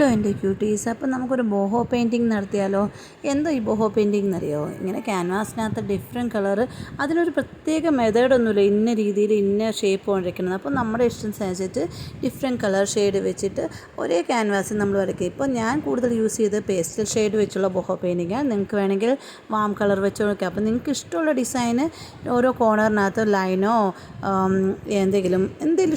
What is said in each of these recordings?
Hello എൻ്റെ quotes. അപ്പം നമുക്കൊരു ബോഹോ പെയിൻറ്റിങ് നടത്തിയാലോ? എന്തോ ഈ ബോഹോ പെയിൻറ്റിംഗ് എന്നറിയോ? ഇങ്ങനെ ക്യാൻവാസിനകത്ത് ഡിഫറെൻറ്റ് കളറ്, അതിനൊരു പ്രത്യേക മെത്തേഡൊന്നുമില്ല, ഇന്ന രീതിയിൽ ഇന്ന ഷേപ്പ് വരയ്ക്കുന്നത്. അപ്പോൾ നമ്മുടെ ഇഷ്ടത്തിനനുസരിച്ച് ഡിഫറെൻറ്റ് കളർ ഷെയ്ഡ് വെച്ചിട്ട് ഒരേ ക്യാൻവാസിൽ നമ്മൾ വരയ്ക്കുക. ഇപ്പോൾ ഞാൻ കൂടുതൽ യൂസ് ചെയ്ത് പേസ്റ്റൽ ഷെയ്ഡ് വെച്ചുള്ള ബോഹോ പെയിൻറ്റിങ്ങാണ്. നിങ്ങൾക്ക് വേണമെങ്കിൽ വാം കളർ വെച്ച് നോക്കാം. അപ്പോൾ നിങ്ങൾക്ക് ഇഷ്ടമുള്ള ഡിസൈന് ഓരോ കോർണറിനകത്ത് ലൈനോ എന്തെങ്കിലും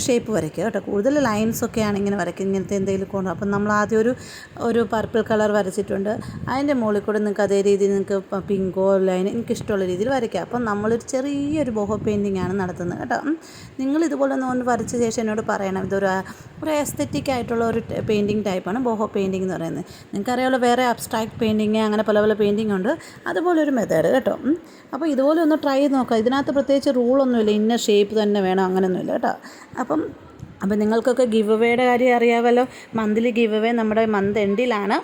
ഷേപ്പ് വരയ്ക്കുക കേട്ടോ. കൂടുതൽ ലൈൻസൊക്കെയാണ് ഇങ്ങനെ വരയ്ക്കുക, ഇങ്ങനത്തെ എന്തെങ്കിലും കോർണർ. അപ്പം നമ്മൾ ആദ്യം ഒരു പർപ്പിൾ കളർ വരച്ചിട്ടുണ്ട്. അതിൻ്റെ മുകളിൽ കൂടെ നിങ്ങൾക്ക് അതേ രീതിയിൽ നിങ്ങൾക്ക് പിങ്കോ ലൈൻ എനിക്ക് ഇഷ്ടമുള്ള രീതിയിൽ വരയ്ക്കാം. അപ്പം നമ്മളൊരു ചെറിയൊരു ബോഹോ പെയിൻറ്റിംഗ് ആണ് നടത്തുന്നത് കേട്ടോ. നിങ്ങൾ ഇതുപോലെ ഒന്ന് വരച്ച ശേഷം എന്നോട് പറയണം. ഇതൊരു എസ്തെറ്റിക് ആയിട്ടുള്ള ഒരു പെയിൻറ്റിങ് ടൈപ്പാണ് ബോഹോ പെയിൻറ്റിംഗ് എന്ന് പറയുന്നത്. നിങ്ങൾക്കറിയാമല്ലോ, വേറെ അബ്സ്ട്രാക്ട് പെയിൻറ്റിങ് അങ്ങനെ പല പല പെയിൻറ്റിംഗ് ഉണ്ട്, അതുപോലെ ഒരു മെത്തേഡ് കേട്ടോ. അപ്പോൾ ഇതുപോലെ ഒന്ന് ട്രൈ ചെയ്ത് നോക്കാം. ഇതിനകത്ത് പ്രത്യേകിച്ച് റൂളൊന്നുമില്ല, ഇന്ന ഷേപ്പ് തന്നെ വേണം അങ്ങനെയൊന്നുമില്ല കേട്ടോ. അപ്പം നിങ്ങൾക്കൊക്കെ ഗിവ് അവേയുടെ കാര്യം അറിയാമല്ലോ. മന്ത്ലി ഗിവ് അവേ നമ്മുടെ മന്ത് എൻഡിലാണ്.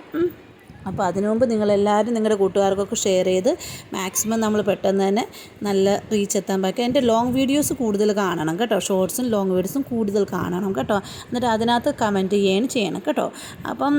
അപ്പോൾ അതിനു മുമ്പ് നിങ്ങളെല്ലാവരും നിങ്ങളുടെ കൂട്ടുകാർക്കൊക്കെ ഷെയർ ചെയ്ത് മാക്സിമം നമ്മൾ പെട്ടെന്ന് തന്നെ നല്ല റീച്ച് എത്താൻ പറ്റും. എൻ്റെ ലോങ് വീഡിയോസ് കൂടുതൽ കാണണം കേട്ടോ. ഷോർട്സും ലോങ് വീഡിയോസും കൂടുതൽ കാണണം കേട്ടോ. എന്നിട്ട് അതിനകത്ത് കമൻറ്റ് ചെയ്യണം കേട്ടോ. അപ്പം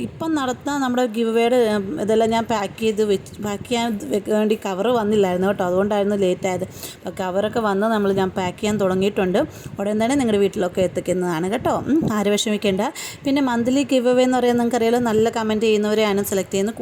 ഇപ്പം നടത്തുന്ന നമ്മുടെ ഗിവ് അവേയുടെ ഇതെല്ലാം ഞാൻ പാക്ക് ചെയ്യാൻ വേണ്ടി കവറ് വന്നില്ലായിരുന്നു കേട്ടോ. അതുകൊണ്ടായിരുന്നു ലേറ്റായത്. അപ്പോൾ കവറൊക്കെ വന്ന് ഞാൻ പാക്ക് ചെയ്യാൻ തുടങ്ങിയിട്ടുണ്ട്. ഉടൻ തന്നെ നിങ്ങളുടെ വീട്ടിലൊക്കെ എത്തിക്കുന്നതാണ് കേട്ടോ. ആരും വിഷമിക്കേണ്ട. പിന്നെ മന്ത്ലി ഗിവ് അവേ എന്ന് പറയുന്നത് നിങ്ങൾക്കറിയാലോ, നല്ല കമൻറ്റ് ചെയ്യുന്നവരെയാണ് സെലക്ട് ചെയ്യുന്നത്.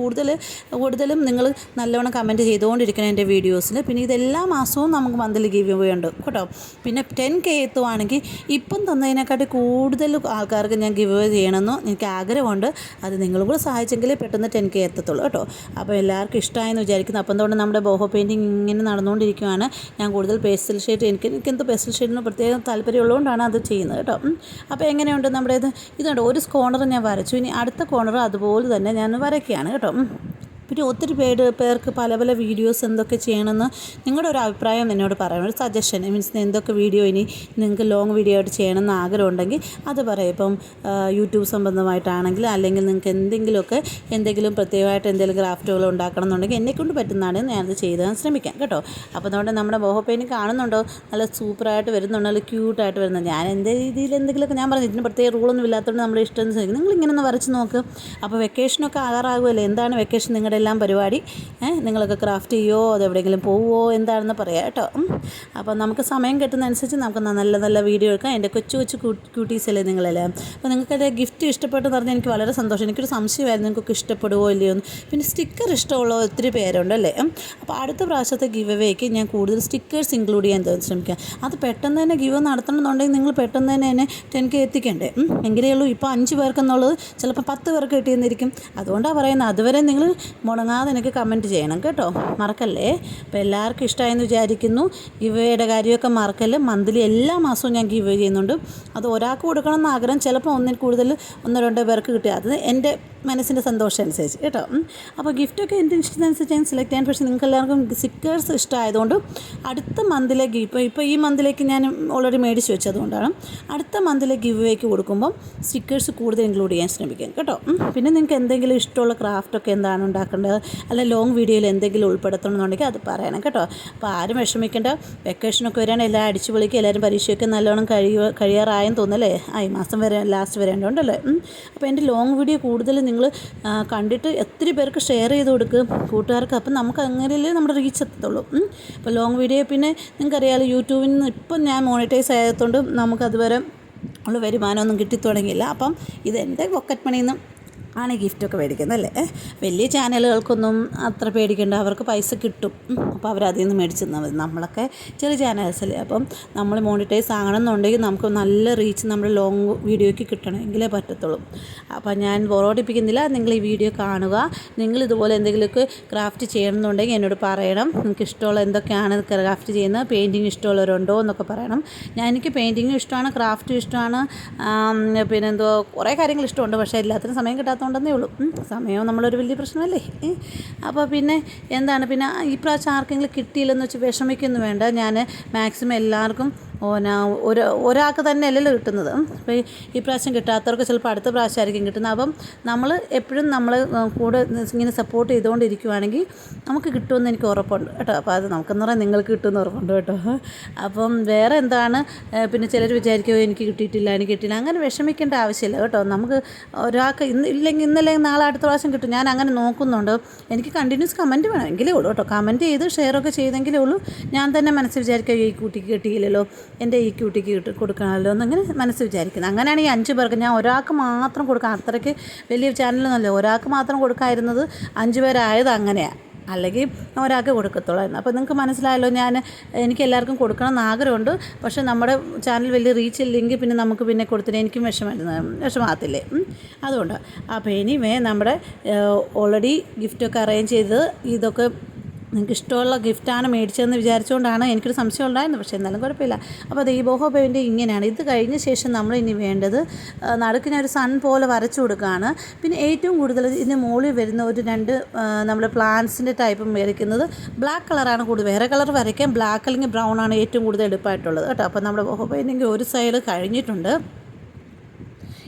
കൂടുതലും നിങ്ങൾ നല്ലവണ്ണം കമൻറ്റ് ചെയ്തുകൊണ്ടിരിക്കണം എൻ്റെ വീഡിയോസിൽ. പിന്നെ ഇതെല്ലാ മാസവും നമുക്ക് മന്ത്ലി ഗിവ് അവേ ഉണ്ട് കേട്ടോ. പിന്നെ 10K എത്തുവാണെങ്കിൽ ഇപ്പം തന്നതിനെക്കാട്ടി കൂടുതൽ ആൾക്കാർക്ക് ഞാൻ ഗിവ് അവേ ചെയ്യണമെന്ന് എനിക്ക് ആഗ്രഹമുണ്ട്. അത് നിങ്ങളും കൂടെ സഹായിച്ചെങ്കിലേ പെട്ടെന്ന് 10K എത്തത്തുള്ളൂ കേട്ടോ. അപ്പോൾ എല്ലാവർക്കും ഇഷ്ടമായെന്ന് വിചാരിക്കുന്നു. അപ്പം അതുകൊണ്ട് നമ്മുടെ ബോഹോ പെയിൻറ്റിങ് ഇങ്ങനെ നടന്നുകൊണ്ടിരിക്കുകയാണ്. ഞാൻ കൂടുതൽ പേസ്റ്റൽ ഷെയ്ഡ് എനിക്കെന്തോ പേസ്റ്റൽ ഷെയ്ഡിന് പ്രത്യേകം താല്പര്യമുള്ളതുകൊണ്ടാണ് അത് ചെയ്യുന്നത് കേട്ടോ. അപ്പോൾ എങ്ങനെയുണ്ട് നമ്മുടെ ഇതുണ്ട്. ഒരു കോർണർ ഞാൻ വരച്ചു. ഇനി അടുത്ത കോർണർ അതുപോലെ തന്നെ ഞാൻ വരയ്ക്കുകയാണ് കേട്ടോ. പിന്നെ ഒത്തിരി പേർക്ക് പല പല വീഡിയോസ് എന്തൊക്കെ ചെയ്യണമെന്ന് നിങ്ങളുടെ ഒരു അഭിപ്രായം എന്നോട് പറയണം. ഒരു സജഷൻ മീൻസ് എന്തൊക്കെ വീഡിയോ ഇനി നിങ്ങൾക്ക് ലോങ് വീഡിയോ ആയിട്ട് ചെയ്യണമെന്ന് ആഗ്രഹമുണ്ടെങ്കിൽ അത് പറയാം. ഇപ്പം യൂട്യൂബ് സംബന്ധമായിട്ടാണെങ്കിൽ, അല്ലെങ്കിൽ നിങ്ങൾക്ക് എന്തെങ്കിലും പ്രത്യേകമായിട്ട് എന്തെങ്കിലും ക്രാഫ്റ്റുകൾ ഉണ്ടാക്കണം എന്നുണ്ടെങ്കിൽ എന്നെക്കൊണ്ട് പറ്റുന്നതാണ് ഞാനത് ചെയ്താൽ ശ്രമിക്കാം കേട്ടോ. അപ്പോൾ അതുകൊണ്ട് നമ്മുടെ ബോഹോ പെയിൻറ്റിങ് കാണുന്നുണ്ടോ, നല്ല സൂപ്പറായിട്ട് വരുന്നുണ്ട്, നല്ല ക്യൂട്ടായിട്ട് വരുന്നുണ്ട്. ഞാൻ എൻ്റെ രീതിയിൽ എന്തെങ്കിലുമൊക്കെ ഞാൻ പറഞ്ഞു, ഇതിന് പ്രത്യേക റൂളൊന്നും ഇല്ലാത്തതുകൊണ്ട് നമ്മുടെ ഇഷ്ടം ശ്രമിക്കും. നിങ്ങളിങ്ങനെ ഒന്ന് വരച്ച് നോക്ക്. അപ്പോൾ വെക്കേഷനൊക്കെ ആകാറാകുമല്ലോ. എന്താണ് വെക്കേഷൻ നിങ്ങളുടെ എല്ലാം പരിപാടി? നിങ്ങളൊക്കെ ക്രാഫ്റ്റ് ചെയ്യുമോ, അതെവിടെയെങ്കിലും പോവുമോ, എന്താണെന്ന് പറയാം കേട്ടോ. അപ്പോൾ നമുക്ക് സമയം കിട്ടുന്നതനുസരിച്ച് നമുക്ക് നല്ല നല്ല വീഡിയോ എടുക്കാം. എൻ്റെ കൊച്ചു ക്യൂട്ടീസല്ലേ നിങ്ങളെല്ലാം. അപ്പോൾ നിങ്ങൾക്കത് ഗിഫ്റ്റ് ഇഷ്ടപ്പെട്ടെന്ന് പറഞ്ഞാൽ എനിക്ക് വളരെ സന്തോഷം. എനിക്കൊരു സംശയമായിരുന്നു നിങ്ങൾക്കൊക്കെ ഇഷ്ടപ്പെടുമോ ഇല്ലയോ എന്ന്. പിന്നെ സ്റ്റിക്കർ ഇഷ്ടമുള്ള ഒത്തിരി പേരുണ്ടല്ലേ. അപ്പോൾ അടുത്ത പ്രാവശ്യത്തെ ഗിവ് അവേക്ക് ഞാൻ കൂടുതൽ സ്റ്റിക്കേഴ്സ് ഇൻക്ലൂഡ് ചെയ്യാൻ ശ്രമിക്കാം. അത് പെട്ടെന്ന് തന്നെ ഗിവ് നടത്തണമെന്നുണ്ടെങ്കിൽ നിങ്ങൾ പെട്ടെന്ന് തന്നെ 10K എത്തിക്കണ്ടേ. എങ്കിലേ ഉള്ളൂ. ഇപ്പോൾ 5 പേർക്കെന്നുള്ളത് ചിലപ്പോൾ 10 പേർക്ക് കിട്ടിയെന്നിരിക്കും. അതുകൊണ്ടാണ് പറയുന്നത്. അതുവരെ നിങ്ങൾ മുടങ്ങാതെ എനിക്ക് കമൻറ്റ് ചെയ്യണം കേട്ടോ, മറക്കല്ലേ. അപ്പോൾ എല്ലാവർക്കും ഇഷ്ടമായെന്ന് വിചാരിക്കുന്നു. ഗിവ് അവേയുടെ കാര്യമൊക്കെ മറക്കല്ലേ. മന്ത്ലി എല്ലാ മാസവും ഞാൻ ഗിവ് അവേ ചെയ്യുന്നുണ്ട്. അത് ഒരാൾക്ക് കൊടുക്കണം എന്ന് ആഗ്രഹം, ചിലപ്പോൾ ഒന്നിൽ കൂടുതൽ 1-2 പേർക്ക് കിട്ടുക. അത് എൻ്റെ മനസ്സിൻ്റെ സന്തോഷം അനുസരിച്ച് കേട്ടോ. അപ്പോൾ ഗിഫ്റ്റൊക്കെ എൻ്റെ ഇഷ്ടത്തിനനുസരിച്ച് ഞാൻ സെലക്ട് ചെയ്യാൻ. പക്ഷേ നിങ്ങൾക്ക് എല്ലാവർക്കും സ്റ്റിക്കേഴ്സ് ഇഷ്ടമായതുകൊണ്ട് അടുത്ത മന്തിലെ ഇപ്പോൾ ഈ മന്തിലേക്ക് ഞാൻ ഓൾറെഡി മേടിച്ച് വെച്ചതുകൊണ്ടാണ് അടുത്ത മന്തിലെ ഗിവ് അവേക്ക് കൊടുക്കുമ്പം സ്റ്റിക്കേഴ്സ് കൂടുതൽ ഇൻക്ലൂഡ് ചെയ്യാൻ ശ്രമിക്കാം കേട്ടോ. പിന്നെ നിങ്ങൾക്ക് എന്തെങ്കിലും ഇഷ്ടമുള്ള ക്രാഫ്റ്റൊക്കെ എന്താണ് ഉണ്ടാക്കേണ്ടത്, അല്ല ലോങ് വീഡിയോയിൽ എന്തെങ്കിലും ഉൾപ്പെടുത്തണമെന്നുണ്ടെങ്കിൽ അത് പറയണം കേട്ടോ. അപ്പോൾ ആരും വിഷമിക്കേണ്ട. വെക്കേഷനൊക്കെ വരാൻ എല്ലാം അടിച്ചു പൊളിക്കുക. എല്ലാവരും പരീക്ഷയൊക്കെ നല്ലോണം കഴിയാറായെന്ന് തോന്നല്ലേ. ഈ മാസം വരെ ലാസ്റ്റ് വരേണ്ടതുണ്ടല്ലേ. അപ്പോൾ എൻ്റെ ലോങ് വീഡിയോ കൂടുതൽ നിങ്ങൾ കണ്ടിട്ട് ഒത്തിരി പേർക്ക് ഷെയർ ചെയ്ത് കൊടുക്കുക കൂട്ടുകാർക്ക്. അപ്പം നമുക്ക് അങ്ങനെയല്ലേ നമ്മുടെ റീച്ച് എത്തത്തുള്ളൂ. അപ്പോൾ ലോങ് വീഡിയോ പിന്നെ നിങ്ങൾക്കറിയാമല്ലോ, യൂട്യൂബിൽ നിന്ന് ഇപ്പം ഞാൻ മോണിറ്റൈസ് ആയതുകൊണ്ട് നമുക്കതുവരെ ഉള്ള വരുമാനമൊന്നും കിട്ടിത്തുടങ്ങിയില്ല. അപ്പം ഇത് എൻ്റെ പോക്കറ്റ് മണിയിൽ നിന്നും ആണ് ഗിഫ്റ്റൊക്കെ മേടിക്കുന്നത് അല്ലേ. വലിയ ചാനലുകൾക്കൊന്നും അത്ര പേടിക്കേണ്ട, അവർക്ക് പൈസ കിട്ടും. അപ്പോൾ അവരതിൽ നിന്ന് മേടിച്ച് തന്നാൽ മതി. നമ്മളൊക്കെ ചെറിയ ചാനൽസല്ലേ. അപ്പം നമ്മൾ മോണിറ്റൈസ് ആകണമെന്നുണ്ടെങ്കിൽ നമുക്ക് നല്ല റീച്ച് നമ്മുടെ ലോങ് വീഡിയോയ്ക്ക് കിട്ടണം, എങ്കിലേ പറ്റത്തുള്ളൂ. അപ്പോൾ ഞാൻ ബോറോടിപ്പിക്കുന്നില്ല. നിങ്ങൾ ഈ വീഡിയോ കാണുക. നിങ്ങൾ ഇതുപോലെ എന്തെങ്കിലുമൊക്കെ ക്രാഫ്റ്റ് ചെയ്യണമെന്നുണ്ടെങ്കിൽ എന്നോട് പറയണം. നിങ്ങൾക്ക് ഇഷ്ടമുള്ള എന്തൊക്കെയാണ് ക്രാഫ്റ്റ് ചെയ്യുന്നത്, പെയിൻറ്റിങ് ഇഷ്ടമുള്ളവരുണ്ടോ എന്നൊക്കെ പറയണം. എനിക്ക് പെയിൻറ്റിങ്ങും ഇഷ്ടമാണ്, ക്രാഫ്റ്റും ഇഷ്ടമാണ്. പിന്നെന്തോ കുറേ കാര്യങ്ങൾ ഇഷ്ടമുണ്ട്. പക്ഷേ എല്ലാത്തിനും സമയം കിട്ടാത്തതുകൊണ്ടെന്നേ ഉള്ളൂ. സമയം നമ്മളൊരു വലിയ പ്രശ്നമല്ലേ. അപ്പോൾ പിന്നെ എന്താണ്, പിന്നെ ഈ പ്രാവശ്യം ആർക്കെങ്കിലും കിട്ടിയില്ലെന്ന് വെച്ച് വിഷമിക്കൊന്നും വേണ്ട. ഞാൻ മാക്സിമം എല്ലാവർക്കും ഒരാൾക്ക് തന്നെ അല്ലല്ലോ കിട്ടുന്നത്. അപ്പോൾ ഈ പ്രാവശ്യം കിട്ടാത്തവർക്ക് ചിലപ്പോൾ അടുത്ത പ്രാവശ്യമായിരിക്കും കിട്ടുന്നത്. അപ്പം നമ്മൾ എപ്പോഴും നമ്മൾ കൂടെ ഇങ്ങനെ സപ്പോർട്ട് ചെയ്തുകൊണ്ടിരിക്കുവാണെങ്കിൽ നമുക്ക് കിട്ടുമെന്ന് എനിക്ക് ഉറപ്പുണ്ട് കേട്ടോ. അപ്പോൾ അത് നമുക്കെന്ന് പറഞ്ഞാൽ നിങ്ങൾക്ക് കിട്ടുമെന്ന് ഉറപ്പുണ്ട് കേട്ടോ. അപ്പം വേറെ എന്താണ്, പിന്നെ ചിലർ വിചാരിക്കുമോ എനിക്ക് കിട്ടിയിട്ടില്ല, എനിക്ക് കിട്ടിയില്ല, അങ്ങനെ വിഷമിക്കേണ്ട ആവശ്യമില്ല കേട്ടോ. നമുക്ക് ഒരാൾക്ക് ഇന്നല്ലെങ്കിൽ നാളെ അടുത്ത പ്രാവശ്യം കിട്ടും. ഞാൻ അങ്ങനെ നോക്കുന്നുണ്ട്. എനിക്ക് കണ്ടിന്യൂസ് കമൻറ്റ് വേണം എങ്കിലേ ഉള്ളൂ കേട്ടോ. കമൻറ്റ് ചെയ്ത് ഷെയറൊക്കെ ചെയ്തെങ്കിലേ ഉള്ളൂ ഞാൻ തന്നെ മനസ്സിൽ വിചാരിക്കുക ഈ കുട്ടിക്ക് കിട്ടിയില്ലല്ലോ, എൻ്റെ ഈ കുട്ടിക്ക് കൊടുക്കണമല്ലോ എന്നങ്ങനെ മനസ്സിൽ വിചാരിക്കുന്നത്. അങ്ങനെയാണ് ഈ 5 പേർക്ക് ഞാൻ ഒരാൾക്ക് മാത്രം കൊടുക്കാം. അത്രയ്ക്ക് വലിയ ചാനലൊന്നുമല്ല, ഒരാൾക്ക് മാത്രം കൊടുക്കാതിരുന്നത് 5 പേരായത് അങ്ങനെയാണ്. അല്ലെങ്കിൽ ഒരാൾക്ക് കൊടുക്കത്തുള്ളായിരുന്നു. അപ്പോൾ നിങ്ങൾക്ക് മനസ്സിലായല്ലോ, എനിക്ക് എല്ലാവർക്കും കൊടുക്കണം എന്ന് ആഗ്രഹമുണ്ട്. പക്ഷേ നമ്മുടെ ചാനൽ വലിയ റീച്ച് ഇല്ലെങ്കിൽ പിന്നെ നമുക്ക് പിന്നെ കൊടുത്തിട്ട് എനിക്കും വിഷമാകത്തില്ലേ. അതുകൊണ്ട് അപ്പോൾ എനിവേ നമ്മുടെ ഓൾറെഡി ഗിഫ്റ്റൊക്കെ അറേഞ്ച് ചെയ്ത് ഇതൊക്കെ നിങ്ങൾക്ക് ഇഷ്ടമുള്ള ഗിഫ്റ്റാണ് മേടിച്ചതെന്ന് വിചാരിച്ചുകൊണ്ടാണ് എനിക്കൊരു സംശയം ഉണ്ടായിരുന്നു. പക്ഷേ എന്നാലും കുഴപ്പമില്ല. അപ്പോൾ അത് ഈ ബോഹോ പെയിൻറ്റിങ് ഇങ്ങനെയാണ്. ഇത് കഴിഞ്ഞ ശേഷം നമ്മൾ ഇനി വേണ്ടത് നടുക്കിന് ഒരു സൺ പോലെ വരച്ചു കൊടുക്കുകയാണ്. പിന്നെ ഏറ്റവും കൂടുതൽ ഇതിന് മുകളിൽ വരുന്ന ഒരു 2 നമ്മുടെ പ്ലാന്റ്സിൻ്റെ ടൈപ്പ് വരയ്ക്കുന്നത് ബ്ലാക്ക് കളറാണ് കൂടുതൽ. വേറെ കളർ വരയ്ക്കാൻ ബ്ലാക്ക് അല്ലെങ്കിൽ ബ്രൗൺ ആണ് ഏറ്റവും കൂടുതൽ എളുപ്പമായിട്ടുള്ളത് കേട്ടോ. അപ്പോൾ നമ്മുടെ ബോഹോ പെയിൻറ്റിങ് ഒരു സൈഡ് കഴിഞ്ഞിട്ടുണ്ട്.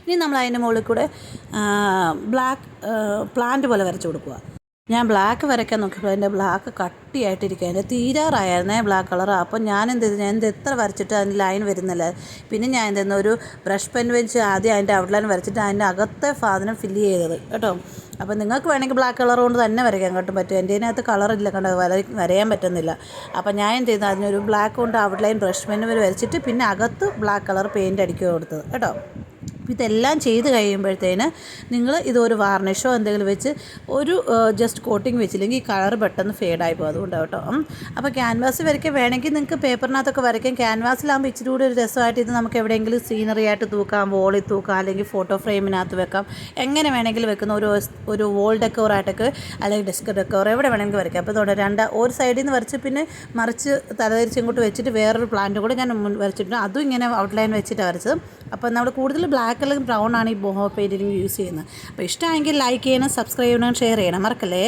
ഇനി നമ്മൾ അതിൻ്റെ മുകളിൽ കൂടെ ബ്ലാക്ക് പ്ലാന്റ് പോലെ വരച്ചു കൊടുക്കുക. ഞാൻ ബ്ലാക്ക് വരയ്ക്കാൻ നോക്കിയപ്പോൾ അതിൻ്റെ ബ്ലാക്ക് കട്ടിയായിട്ടിരിക്കുക, അതിൻ്റെ തീരാറായിരുന്നേ ബ്ലാക്ക് കളർ. അപ്പോൾ ഞാൻ എന്ത് എത്ര വരച്ചിട്ട് അതിൻ്റെ ലൈൻ വരുന്നില്ല. പിന്നെ ഞാൻ എന്തെന്ന് ഒരു ബ്രഷ് പെൻ വെച്ച് ആദ്യം അതിൻ്റെ ഔട്ട്ലൈൻ വരച്ചിട്ട് അതിൻ്റെ അകത്തെ സാധനം ഫില്ല് ചെയ്തത് കേട്ടോ. അപ്പോൾ നിങ്ങൾക്ക് വേണമെങ്കിൽ ബ്ലാക്ക് കളർ കൊണ്ട് തന്നെ വരയ്ക്കാൻ പറ്റും. എൻ്റെ അതിനകത്ത് കളറില്ല കണ്ടോ, വരയാൻ പറ്റുന്നില്ല. അപ്പോൾ ഞാൻ എന്ത് ചെയ്തു, അതിനൊരു ബ്ലാക്ക് കൊണ്ട് ഔട്ട്ലൈൻ ബ്രഷ് പെൻ വരച്ചിട്ട് പിന്നെ അകത്ത് ബ്ലാക്ക് കളർ പെയിൻറ്റ് അടിക്കുക കൊടുത്തത് കേട്ടോ. ഇതെല്ലാം ചെയ്ത് കഴിയുമ്പോഴത്തേന് നിങ്ങൾ ഇതൊരു വാർണിഷോ എന്തെങ്കിലും വെച്ച് ഒരു ജസ്റ്റ് കോട്ടിങ് വെച്ചില്ലെങ്കിൽ ഈ കളർ പെട്ടെന്ന് ഫേഡായി പോകും. അതുകൊണ്ട് കേട്ടോ. അപ്പോൾ ക്യാൻവാസ് വരയ്ക്കാൻ വേണമെങ്കിൽ നിങ്ങൾക്ക് പേപ്പറിനകത്തൊക്കെ വരയ്ക്കാം. ക്യാൻവാസിലാകുമ്പോൾ ഇച്ചിരി കൂടി ഒരു രസമായിട്ട് ഇത് നമുക്ക് എവിടെയെങ്കിലും സീനറി ആയിട്ട് തൂക്കാം, വോളിൽ തൂക്കാം, അല്ലെങ്കിൽ ഫോട്ടോ ഫ്രെയിമിനകത്ത് വെക്കാം. എങ്ങനെ വേണമെങ്കിലും വെക്കുന്ന ഒരു വോൾ ഡെക്കോറായിട്ടൊക്കെ അല്ലെങ്കിൽ ഡെസ്ക് ഡെക്കോർ എവിടെ വേണമെങ്കിലും വരയ്ക്കാം. അപ്പോൾ ഇതുകൊണ്ട് ഒരു സൈഡിൽ നിന്ന് വരച്ച് പിന്നെ മറിച്ച് തലതിരിച്ച് ഇങ്ങോട്ട് വെച്ചിട്ട് വേറൊരു പ്ലാന്റ് കൂടെ ഞാൻ വരച്ചിട്ടുണ്ട്. അതും ഇങ്ങനെ ഔട്ട്ലൈൻ വെച്ചിട്ട് വരച്ചത്. അപ്പോൾ നമ്മൾ കൂടുതൽ ബ്ലാക്ക് അല്ലെങ്കിൽ ബ്രൗൺ ആണ് ഈ ബോഹോ പെയിൻറ്റിങ് യൂസ് ചെയ്യുന്നത്. അപ്പോൾ ഇഷ്ടമായെങ്കിൽ ലൈക്ക് ചെയ്യണം, സബ്സ്ക്രൈബ് ചെയ്യണം, ഷെയർ ചെയ്യണം, മറക്കല്ലേ.